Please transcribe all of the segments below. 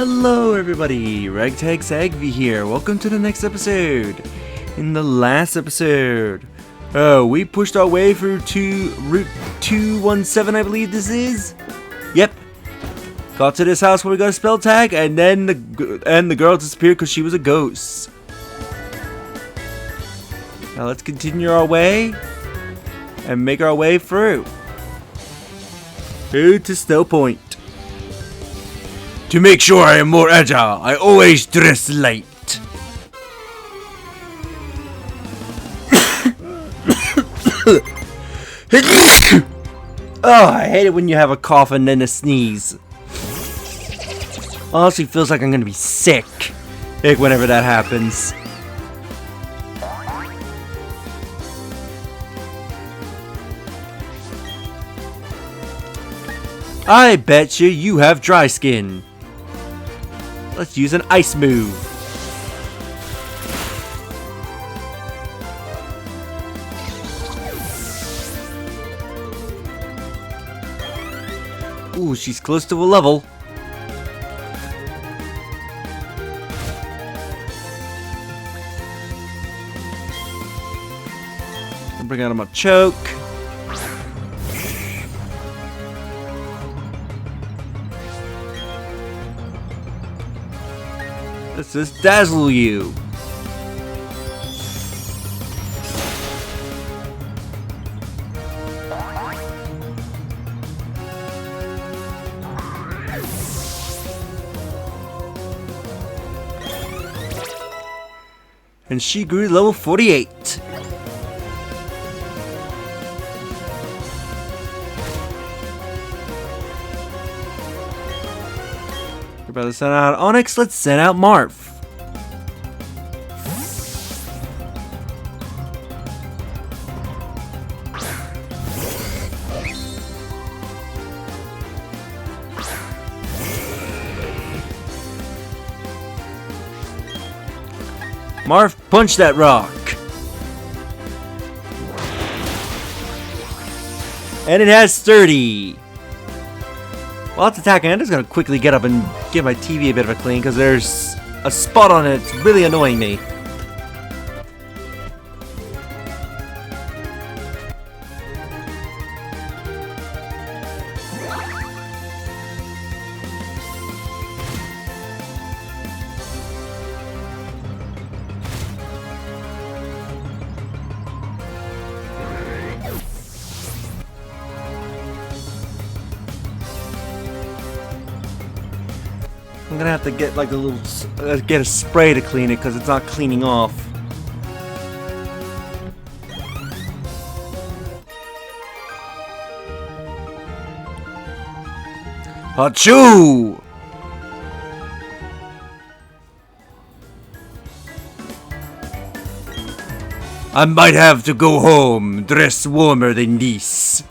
Hello everybody, Ragtag Sagvy here. Welcome to the next episode. In the last episode, we pushed our way through Route 217, I believe this is. Yep. Got to this house where we got a spell tag, and then the girl disappeared because she was a ghost. Now let's continue our way and make our way through to Snowpoint. To make sure I am more agile, I always dress light. Oh, I hate it when you have a cough and then a sneeze. Honestly, feels like I'm gonna be sick whenever that happens. I bet you have dry skin. Let's use an ice move. Ooh, she's close to a level. I'll bring out my choke. Let's just dazzle you. And she grew to level 48. We're about to send out Onyx. Let's send out Marth. Marth, punch that rock. And it has sturdy. While it's attacking, I'm just gonna quickly get up and give my TV a bit of a clean because there's a spot on it that's really annoying me. I'm gonna have to get like a little, get a spray to clean it because it's not cleaning off. Achoo! I might have to go home, dress warmer than this.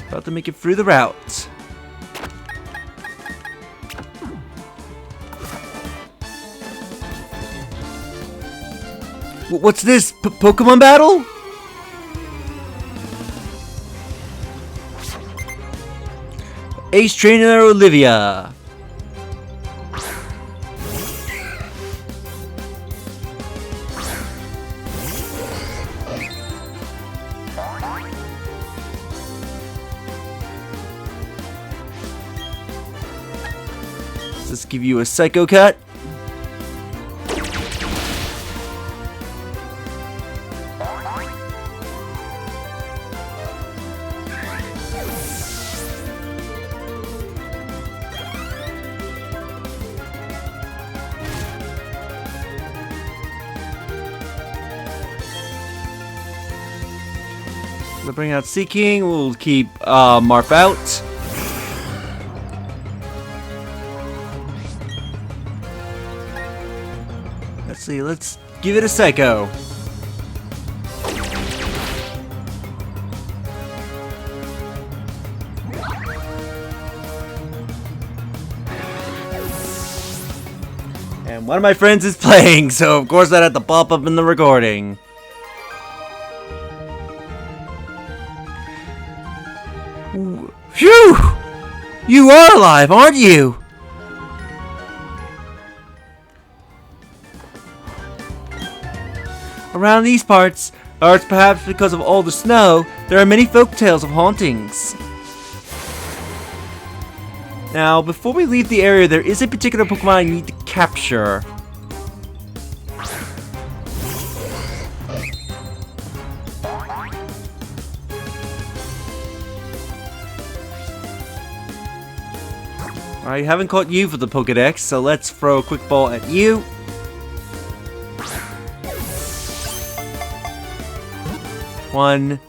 About to make it through the route. What's this? Pokemon battle? Ace Trainer Olivia. Let's give you a Psycho Cut. We'll bring out Seeking. We'll keep Marth out. Let's see, let's give it a Psycho. And one of my friends is playing, so of course that had to pop up in the recording. Phew! You are alive, aren't you? Around these parts, or it's perhaps because of all the snow, there are many folk tales of hauntings. Now, before we leave the area, there is a particular Pokemon I need to capture. I haven't caught you for the Pokedex, so let's throw a quick ball at you. One,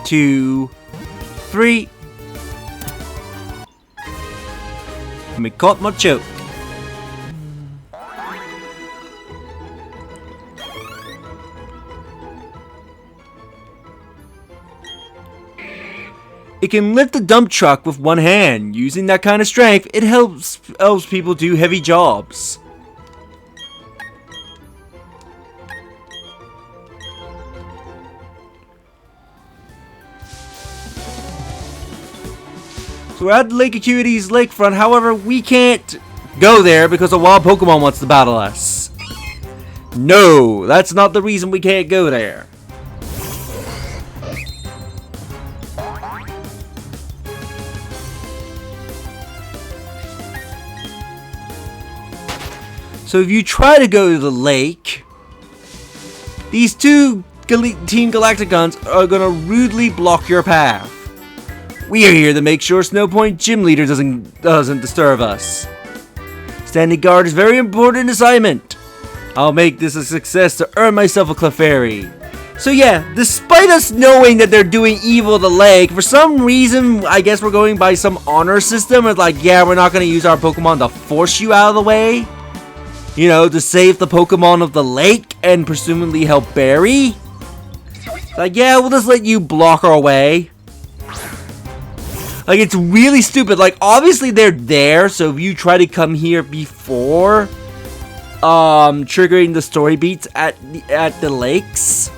two, three. Me caught my choke. It can lift a dump truck with one hand. Using that kind of strength, it helps people do heavy jobs. So we're at Lake Acuity's lakefront, however, we can't go there because a wild Pokemon wants to battle us. No, that's not the reason we can't go there. So if you try to go to the lake, these two Team Galacticons are gonna rudely block your path. We are here to make sure Snowpoint Gym Leader doesn't disturb us. Standing guard is a very important assignment. I'll make this a success to earn myself a Clefairy. So yeah, despite us knowing that they're doing evil to the lake, for some reason, I guess we're going by some honor system. It's like, yeah, we're not going to use our Pokemon to force you out of the way. You know, to save the Pokemon of the lake and presumably help Barry. It's like, yeah, we'll just let you block our way. Like, it's really stupid. Like, obviously they're there, so if you try to come here before triggering the story beats at the lakes.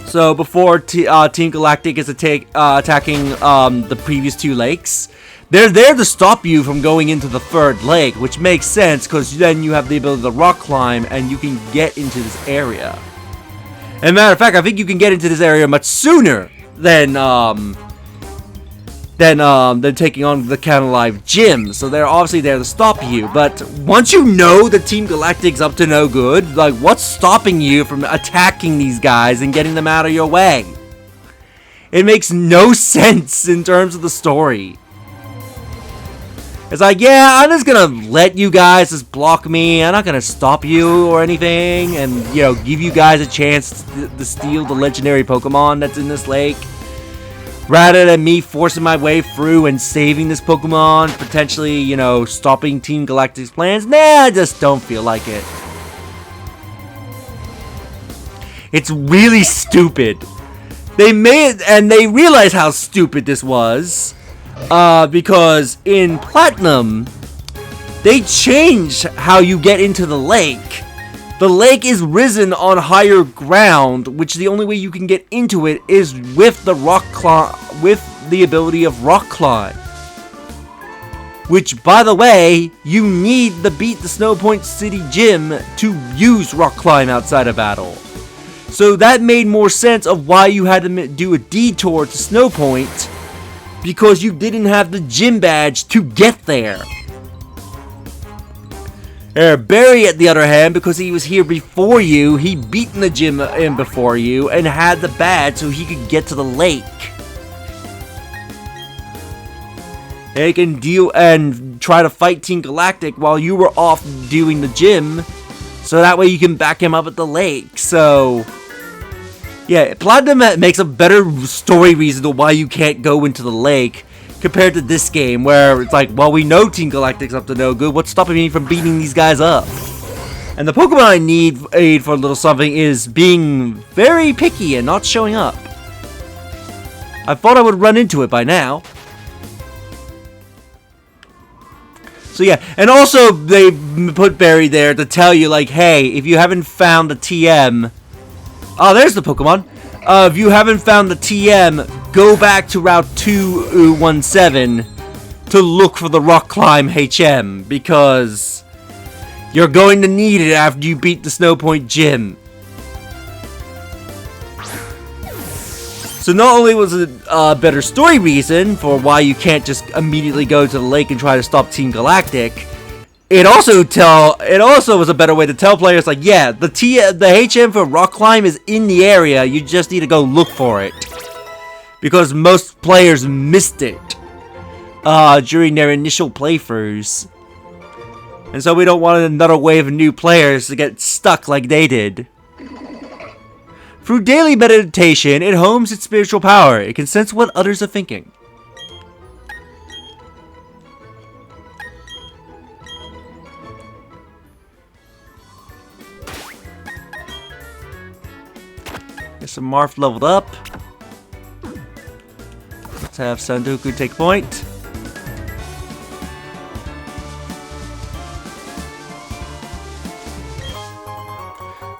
So before Team Galactic is attacking the previous two lakes, they're there to stop you from going into the third lake, which makes sense because then you have the ability to rock climb and you can get into this area. And matter of fact, I think you can get into this area much sooner than taking on the Counter Live Gym. So they're obviously there to stop you. But once you know that Team Galactic's up to no good, like, what's stopping you from attacking these guys and getting them out of your way? It makes no sense in terms of the story. It's like, yeah, I'm just gonna let you guys just block me. I'm not gonna stop you or anything, and, you know, give you guys a chance to steal the legendary Pokemon that's in this lake. Rather than me forcing my way through and saving this Pokemon, potentially, you know, stopping Team Galactic's plans. Nah, I just don't feel like it. It's really stupid. They realize how stupid this was. Because in Platinum, they changed how you get into the lake. The lake is risen on higher ground, which the only way you can get into it is with the ability of rock climb. Which, by the way, you need to beat the Snowpoint City Gym to use rock climb outside of battle. So that made more sense of why you had to do a detour to Snowpoint, because you didn't have the gym badge to get there. Barry, at the other hand, because he was here before you, he beaten the gym in before you and had the badge so he could get to the lake. He can deal and try to fight Team Galactic while you were off doing the gym, so that way you can back him up at the lake. So yeah, Platinum makes a better story reason to why you can't go into the lake compared to this game, where it's like, well, we know Team Galactic's up to no good. What's stopping me from beating these guys up? And the Pokemon I need aid for a little something is being very picky and not showing up. I thought I would run into it by now. So yeah, and also they put Barry there to tell you, like, hey, if you haven't found the TM... Oh, there's the Pokemon. If you haven't found the TM, go back to Route 217 to look for the rock climb HM, because you're going to need it after you beat the Snowpoint gym. So not only was it a better story reason for why you can't just immediately go to the lake and try to stop Team Galactic, it also was a better way to tell players, like, yeah, the HM for rock climb is in the area, you just need to go look for it. Because most players missed it during their initial playthroughs. And so we don't want another wave of new players to get stuck like they did. Through daily meditation, it hones its spiritual power. It can sense what others are thinking. Get some Marth leveled up. Let's have Sandoku take point.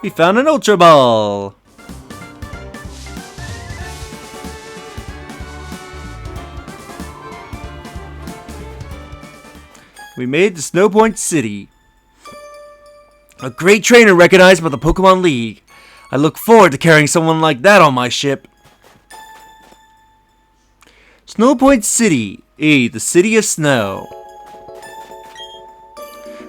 We found an Ultra Ball! We made the Snowpoint City. A great trainer recognized by the Pokemon League. I look forward to carrying someone like that on my ship. Snowpoint City, the city of snow.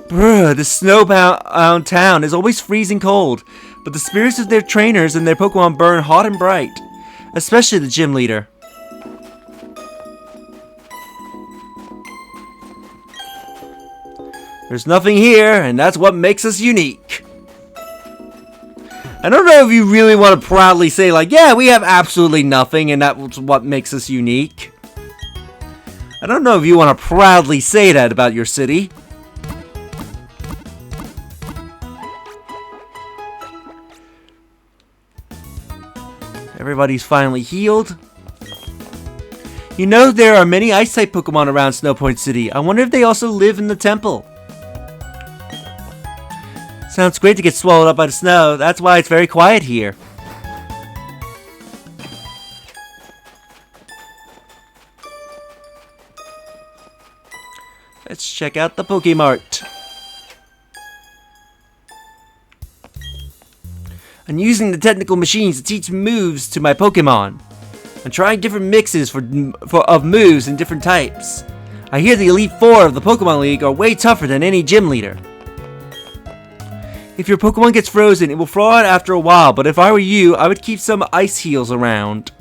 Bruh, the snowbound town is always freezing cold, but the spirits of their trainers and their Pokemon burn hot and bright, especially the gym leader. There's nothing here, and that's what makes us unique. I don't know if you really want to proudly say, like, yeah, we have absolutely nothing, and that's what makes us unique. I don't know if you want to proudly say that about your city. Everybody's finally healed. You know, there are many Ice-type Pokemon around Snowpoint City. I wonder if they also live in the temple. Sounds great to get swallowed up by the snow. That's why it's very quiet here. Let's check out the Pokemart. I'm using the technical machines to teach moves to my Pokemon. I'm trying different mixes of moves and different types. I hear the Elite Four of the Pokemon League are way tougher than any gym leader. If your Pokemon gets frozen, it will thaw out after a while, but if I were you, I would keep some ice heals around.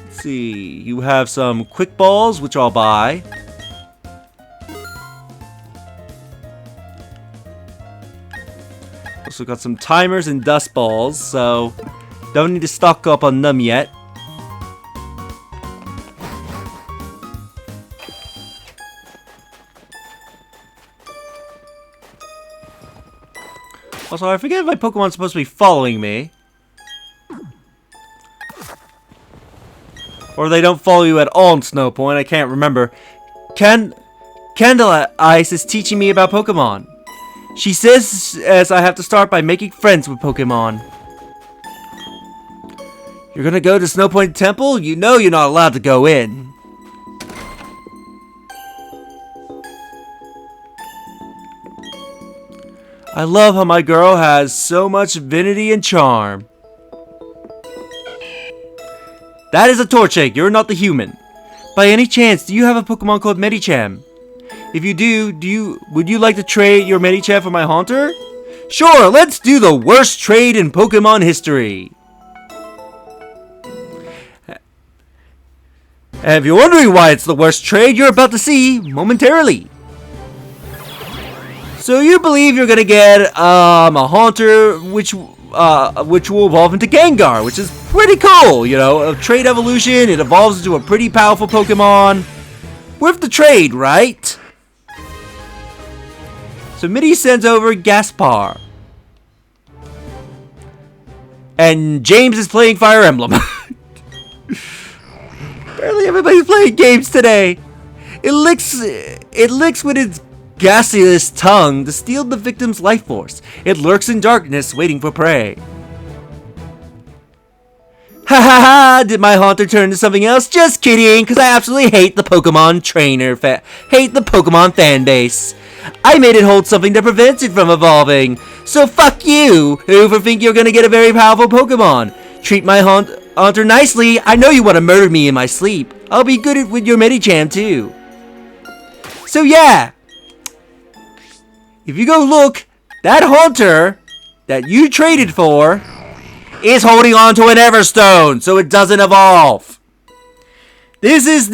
Let's see, you have some Quick Balls, which I'll buy. Also got some Timers and Dust Balls, so don't need to stock up on them yet. Also, I forget if my Pokemon's supposed to be following me. Or they don't follow you at all in Snowpoint, I can't remember. Candle Ice is teaching me about Pokemon. She says as I have to start by making friends with Pokemon. You're gonna go to Snowpoint Temple? You know you're not allowed to go in. I love how my girl has so much divinity and charm. That is a Torchic, you're not the human. By any chance, do you have a Pokemon called Medicham? If you do, would you like to trade your Medicham for my Haunter? Sure, let's do the worst trade in Pokemon history. And if you're wondering why it's the worst trade, you're about to see momentarily. So you believe you're gonna get a Haunter, which will evolve into Gengar, which is pretty cool. You know, a trade evolution, it evolves into a pretty powerful Pokemon. Worth the trade, right? So Mitty sends over Gaspar. And James is playing Fire Emblem. Apparently everybody's playing games today. It licks with its gaseous tongue to steal the victim's life force. It lurks in darkness, waiting for prey. Ha ha ha! Did my haunter turn into something else? Just kidding, because I absolutely hate the Pokemon hate the Pokemon fan base. I made it hold something that prevents it from evolving. So fuck you, who for think you're gonna get a very powerful Pokemon. Treat my haunter nicely. I know you want to murder me in my sleep. I'll be good with your Medicham too. So yeah, if you go look, that haunter that you traded for is holding on to an Everstone so it doesn't evolve. This is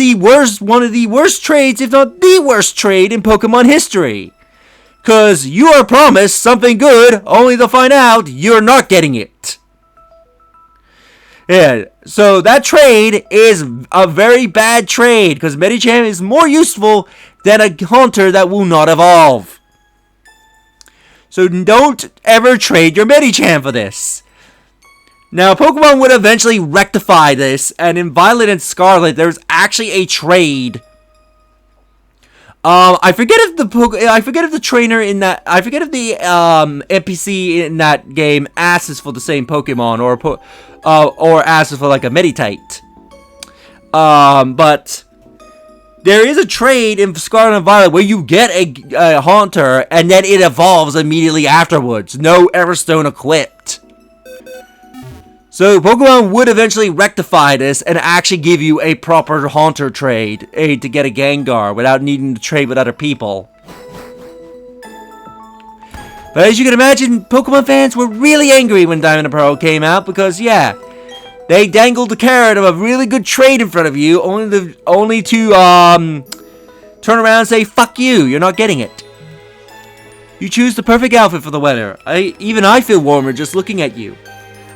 one of the worst trades, if not the worst trade in Pokemon history. Cause you are promised something good, only to find out you're not getting it. Yeah, so that trade is a very bad trade, because Medicham is more useful than a haunter that will not evolve. So don't ever trade your Medicham for this. Now, Pokemon would eventually rectify this, and in Violet and Scarlet, there's actually a trade. I forget if the trainer in that, I forget if the NPC in that game asks for the same Pokemon or asks for like a Meditite. But there is a trade in Scarlet and Violet where you get a Haunter and then it evolves immediately afterwards. No Everstone equipped. So Pokemon would eventually rectify this and actually give you a proper Haunter trade to get a Gengar without needing to trade with other people. But as you can imagine, Pokemon fans were really angry when Diamond and Pearl came out because, yeah, they dangled the carrot of a really good trade in front of you, only to turn around and say, "Fuck you, you're not getting it." You choose the perfect outfit for the weather. Even I feel warmer just looking at you.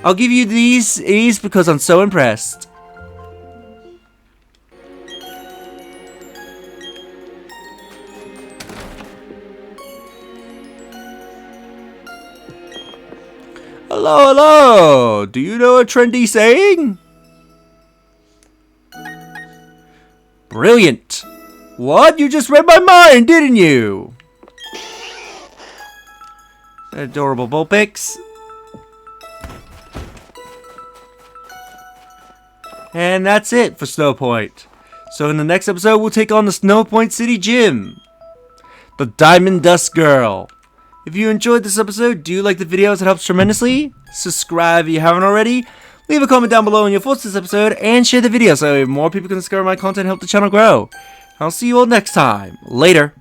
I'll give you these because I'm so impressed. Hello, hello! Do you know a trendy saying? Brilliant! What? You just read my mind, didn't you? Adorable Vulpix. And that's it for Snowpoint. So in the next episode, we'll take on the Snowpoint City Gym. The Diamond Dust Girl. If you enjoyed this episode, do you like the videos? It helps tremendously. Subscribe if you haven't already. Leave a comment down below on your thoughts on this episode. And share the video so more people can discover my content and help the channel grow. I'll see you all next time. Later.